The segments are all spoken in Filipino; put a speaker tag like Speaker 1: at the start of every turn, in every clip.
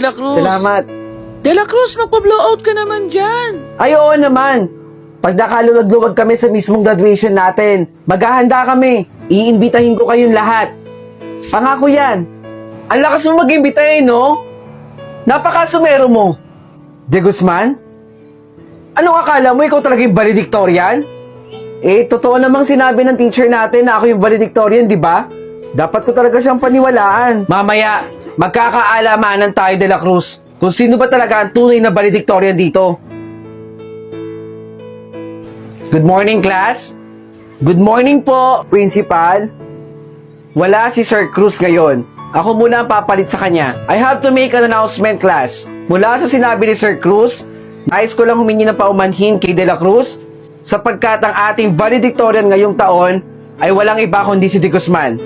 Speaker 1: De La Cruz.
Speaker 2: Salamat.
Speaker 1: De La Cruz, magpa-blowout ka naman dyan.
Speaker 2: Ay, oo naman. Pag nakaluwag-luwag kami sa mismong graduation natin, maghahanda kami. Iimbitahin ko kayong lahat. Pangako yan. Ang lakas mo mag-imbita no? Napakasumero mo. De Guzman? Anong akala mo, ikaw talaga yung valedictorian? Eh, totoo namang sinabi ng teacher natin na ako yung valedictorian, di ba? Dapat ko talaga siyang paniwalaan. Mamaya, magkakaalamanan tayo, De La Cruz, kung sino ba talaga ang tunay na valedictorian dito. Good morning, class. Good morning po, principal. Wala si Sir Cruz ngayon. Ako muna ang papalit sa kanya. I have to make an announcement, class. Mula sa sinabi ni Sir Cruz, nais ko lang humingi ng paumanhin kay De La Cruz sapagkat ang ating valedictorian ngayong taon ay walang iba kundi si De Guzman.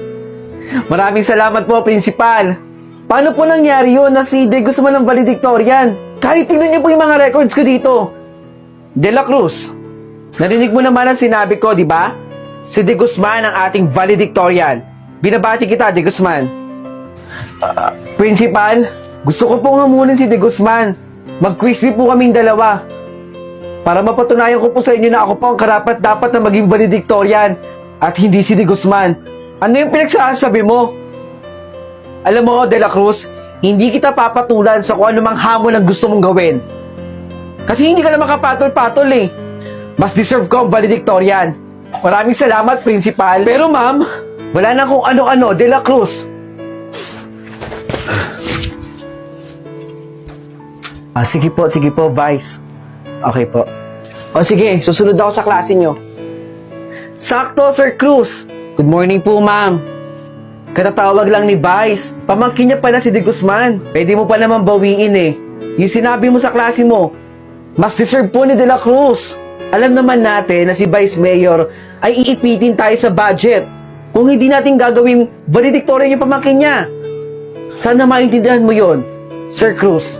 Speaker 2: Maraming salamat po, principal. Paano po nangyari yun na si De Guzman ang valedictorian? Kahit tingnan niyo po yung mga records ko dito. De La Cruz, narinig mo naman ang sinabi ko, di ba? Si De Guzman ang ating valedictorian. Binabati kita, De Guzman. Principal, gusto ko pong hamunin si De Guzman. Mag-quiz bee po kaming dalawa. Para mapatunayan ko po sa inyo na ako po ang karapat-dapat na maging valedictorian at hindi si De Guzman. Ano yung pinagsasabi mo? Alam mo, De La Cruz, hindi kita papatulan sa kung anumang hamon ang gusto mong gawin. Kasi hindi ka naman kapatol-patol eh. Mas deserve ko ang valedictorian. Maraming salamat, principal. Pero ma'am, wala na kung ano-ano, De La Cruz. Sige po, Vice. Okay po. O sige, susunod ako sa klase nyo. Sakto, Sir Cruz. Good morning po, ma'am. Katatawag lang ni Vice. Pamangkin niya pala si De Guzman. Pwede mo pa naman bawiin eh. Yung sinabi mo sa klase mo, mas deserve po ni De La Cruz. Alam naman natin na si Vice Mayor ay iipitin tayo sa budget kung hindi natin gagawin valedictorian yung pamangkin niya. Sana maintindihan mo yon, Sir Cruz.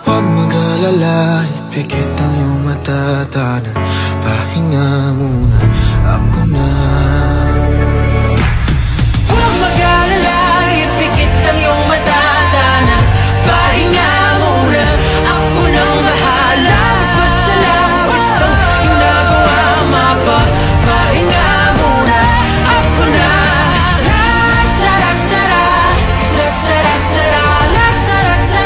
Speaker 3: Huwag mag-alala, ipikit ang iyong mata, tanan, pahinga muna, ako na. Huwag mag-alala, ipikit ang iyong mata, tanan, pahinga muna, ako nang bahala. Mas masalaw isang ginagawa, pahinga muna, ako na. La-tara-tara, la-tara-tara, la-tara-tara-tara.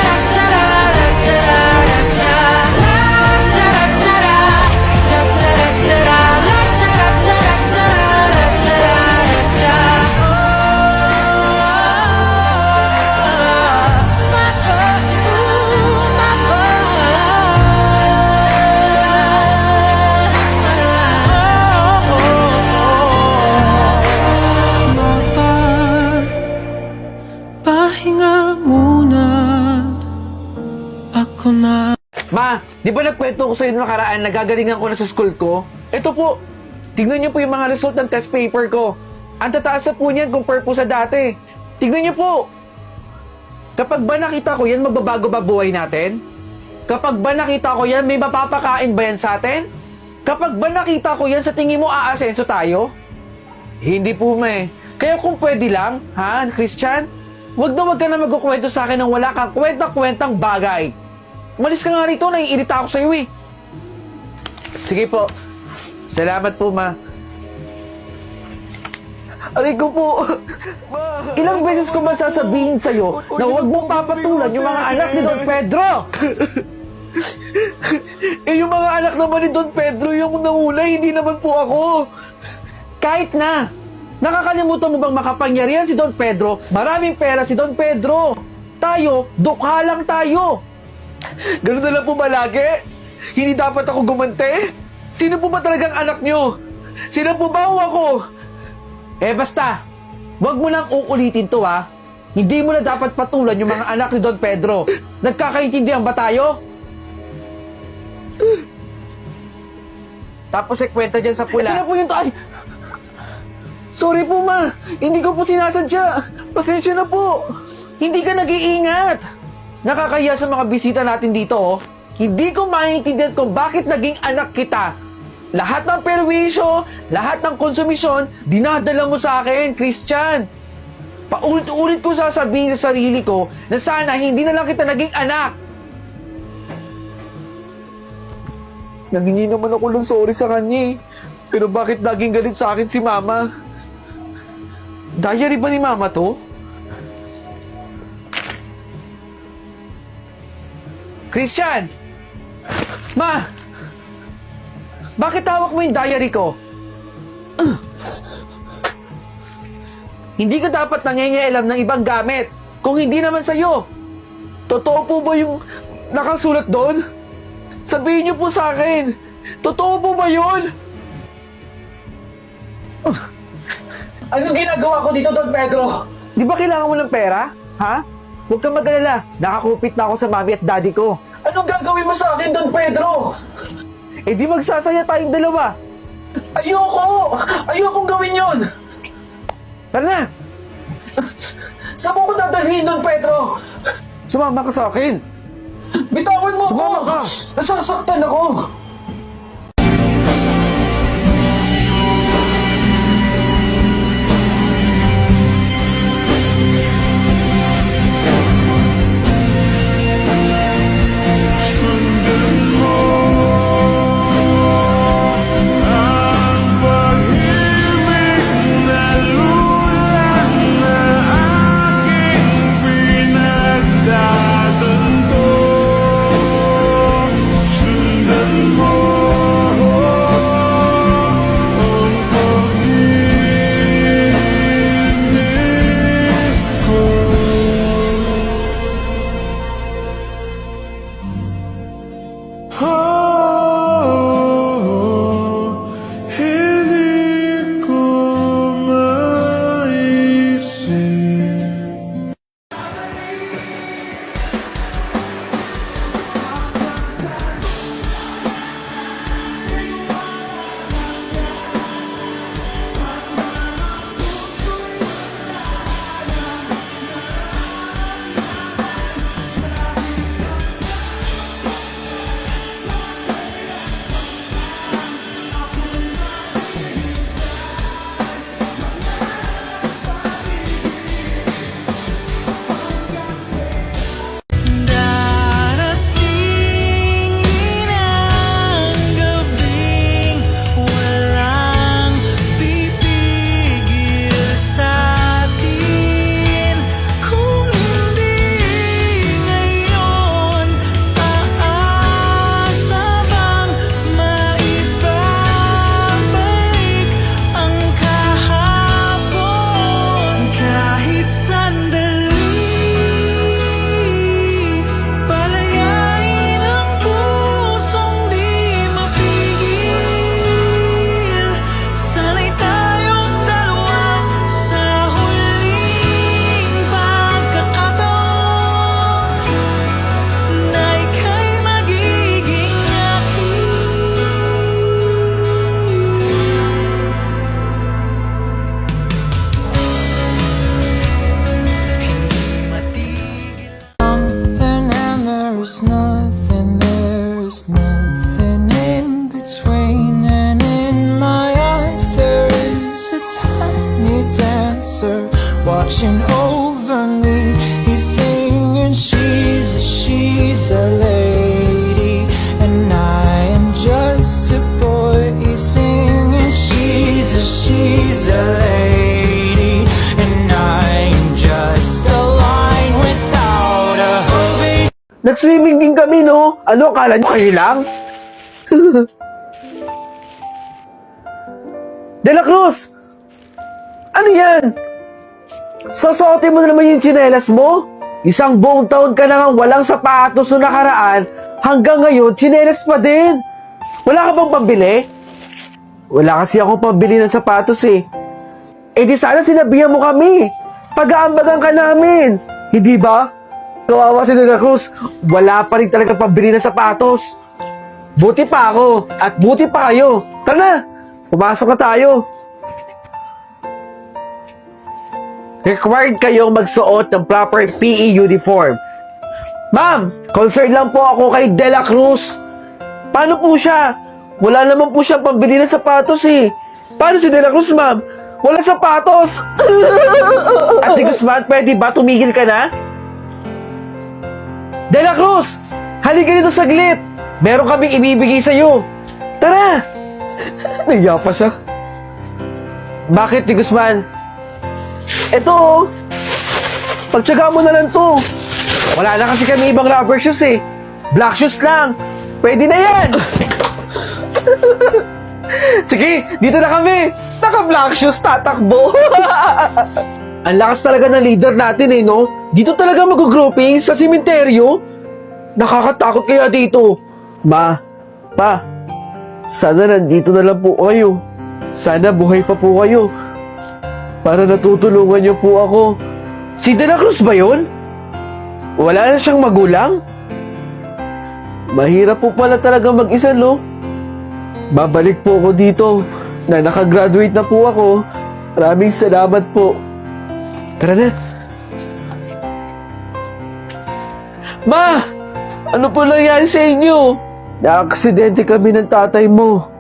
Speaker 3: Pahinga muna, ako na.
Speaker 2: Ma, di ba nagkwento ko sa inyo nakaraan na gagalingan ko na sa school ko? Ito po, tignan niyo po yung mga result ng test paper ko. Ang tataas na po niyan compare po sa dati. Tignan niyo po. Kapag ba nakita ko yan, magbabago ba buhay natin? Kapag ba nakita ko yan, may mapapakain ba yan sa atin? Kapag ba nakita ko yan, sa tingin mo aasenso tayo? Hindi po, ma. Kaya kung pwede lang, ha, Christian? Wag ka na magkukwento sa akin ng wala kang kwentang-kwentang bagay. Umalis ka nga rito, naiirita ako sa'yo eh. Sige po. Salamat po, ma. Aray ko po. Ilang beses ko ba sasabihin sa'yo na huwag mong papatulan yung mga anak ni Don Pedro? Yung mga anak naman ni Don Pedro yung nangulay, hindi naman po ako. Kahit na. Nakakalimutan mo bang makapangyarihan si Don Pedro? Maraming pera si Don Pedro. Tayo, dukha lang tayo. Ganun na lang po ba lagi? Hindi dapat ako gumante? Sino po ba talagang anak nyo? Sino po ba o ako? Basta, wag mo nang uulitin to ha. Hindi mo na dapat patulan yung mga anak ni Don Pedro. Nagkakaintindihan ba tayo? Tapos kwenta dyan sa pula. Ito na po yung ay! Sorry po, ma. Hindi ko po sinasadya. Pasensya na po. Hindi ka nag-iingat. Nakakahiya sa mga bisita natin dito, oh. Hindi ko maintindihan kung bakit naging anak kita. Lahat ng perwisyo, lahat ng konsumisyon, dinadala mo sa akin, Christian. Paulit-ulit ko sasabihin sa sarili ko na sana hindi na lang kita naging anak. Nanghingi naman ako ng sorry sa kanya eh. Pero bakit laging galit sa akin si Mama? Diary ba ni Mama to? Christian! Ma! Bakit hawak mo yung diary ko? Hindi ka dapat nangingialam ng ibang gamit kung hindi naman sa'yo. Totoo po ba yung nakasulat doon? Sabihin niyo po sa akin. Totoo po ba yun? Anong ginagawa ko dito, Don Pedro? Di ba kailangan mo ng pera? Ha? Huwag kang mag-alala. Nakakupit na ako sa mami at daddy ko. Anong gagawin mo sa akin, Don Pedro? Eh di magsasaya tayong dalawa. Ayoko! Ayokong gawin yon. Tara na! Saan mo ko dadalhin, Don Pedro? Sumama ka sa akin. Bitawan mo
Speaker 3: Sumama
Speaker 2: ko!
Speaker 3: ka.
Speaker 2: Nasasaktan ako!
Speaker 3: Hindi ko maisip.
Speaker 4: Darating ang gabing walang pipigil sa'tin. Kung hindi ngayon, aasa bang maibabalik ang kahapon? Kahit sandali, palayain ang pusong di mapigil. Sana'y tayong dalawa sa huling pagkakataon na ika'y magiging akin. Hindi matigil. There's nothing in between, and in my eyes there is a tiny dancer watching over me. He's singing, she's a lady, and I am just a boy. He's singing, she's a lady, and I am just a line without a hope.
Speaker 2: Nag-swimming din kami, no? Ano, akala nyo kayo lang? De La Cruz! Ano yan? Susuotin mo na naman yung tsinelas mo? Isang buong taon ka na nga walang sapatos na nakaraan, hanggang ngayon, tsinelas pa din. Wala ka bang pambili? Wala kasi akong pambili ng sapatos eh. Eh di sana sinabihan mo kami. Pag-aambagan ka namin. Hindi ba? Kawawa si De La Cruz, wala pa rin talaga pambili ng sapatos. Buti pa ako, at buti pa kayo. Tara na, pumasok na tayo. Required kayong magsuot ng proper PE uniform. Ma'am, concerned lang po ako kay De La Cruz. Paano po siya? Wala naman po siyang pambili ng sapatos eh. Paano si De La Cruz, ma'am? Wala sapatos! Ate Guzman, pwede ba tumigil ka na? De La Cruz! Halika dito saglit! Meron kaming ibibigay sa'yo! Tara! Naiya pa siya. Bakit, Ate Guzman? Ito, oh. Pagtsaga mo na lang to. Wala na kasi kami ibang rubber shoes eh. Black shoes lang. Pwede na yan! Sige, dito na kami. Naka-black shoes, tatakbo. Ang lakas talaga ng leader natin eh, no? Dito talaga mag-grouping sa simenteryo. Nakakatakot kaya dito. Ma, pa, sana nandito na lang po kayo. Sana buhay pa po kayo. Para natutulungan niyo po ako. Si De La Cruz ba yun? Wala na siyang magulang? Mahirap po pala talaga mag-isa, no? Babalik po ako dito na nakagraduate na po ako. Maraming salamat po. Tara na. Ma! Ano po nangyari sa inyo? Naaksidente kami ng tatay mo.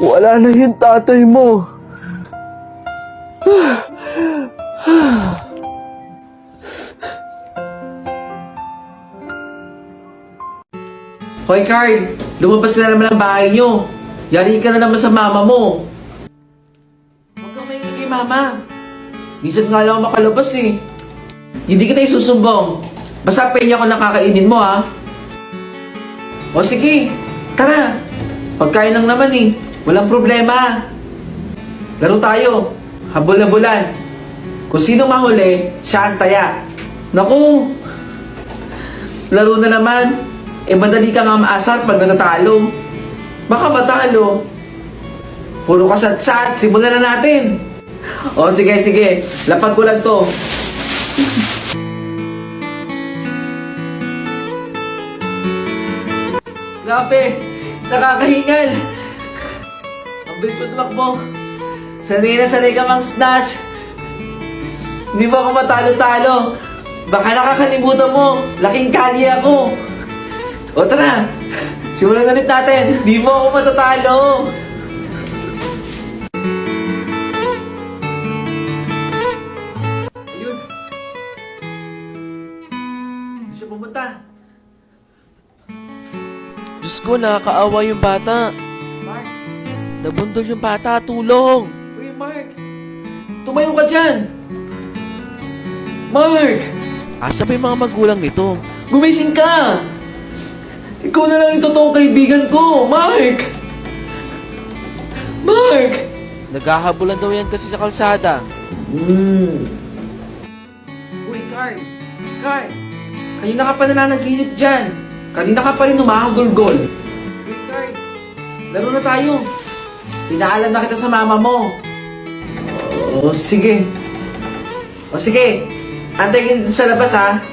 Speaker 2: Wala na yung tatay mo.
Speaker 5: Hoy Carl, lumabas ka na naman ang bahay nyo. Yari ka na naman sa mama mo. Huwag kang maingay kay mama. Minsan nga lang ako makalabas eh. Hindi kita isusumbong. Basta penya ko nakakainin mo ha. O sige, tara. Pagkain lang naman eh. Walang problema. Laro tayo. Habol-habulan. Kung sino mahuli, siya ang taya. Naku! Laro na naman. Madali ka nga maasar pag natatalo. Baka matalo. Puro kasatsat. Simulan na natin. O sige, sige. Lapag ko lang to. Grabe. Nakakahingal. Ang bilis mo tumakbo. Sanay na sanay ka mang snatch. Hindi mo ako matalo-talo. Baka nakakalimutan mo. Laking kalye ako. O tara, simulan na ulit natin. Di mo ako matatalo. Ayun. Hindi siya pumunta.
Speaker 6: Diyos ko, nakakaawa yung bata.
Speaker 5: Mark.
Speaker 6: Nabundol yung bata, tulong!
Speaker 5: Uy, Mark. Tumayo ka dyan. Mark.
Speaker 6: Asa ba yung mga magulang nito?
Speaker 5: Gumising ka. Ikaw na lang yung totoong kaibigan ko, Mark. Mark.
Speaker 6: Naghahabulan daw yan kasi sa kalsada.
Speaker 5: Uy, Carl! Carl! Kanina ka pa nananaginip dyan. Kanina ka pa rin humahagulgol. Uy, Carl! Laro na tayo. Pinaalam na kita sa mama mo. O, sige. O, sige. Antay kita sa labas, ha?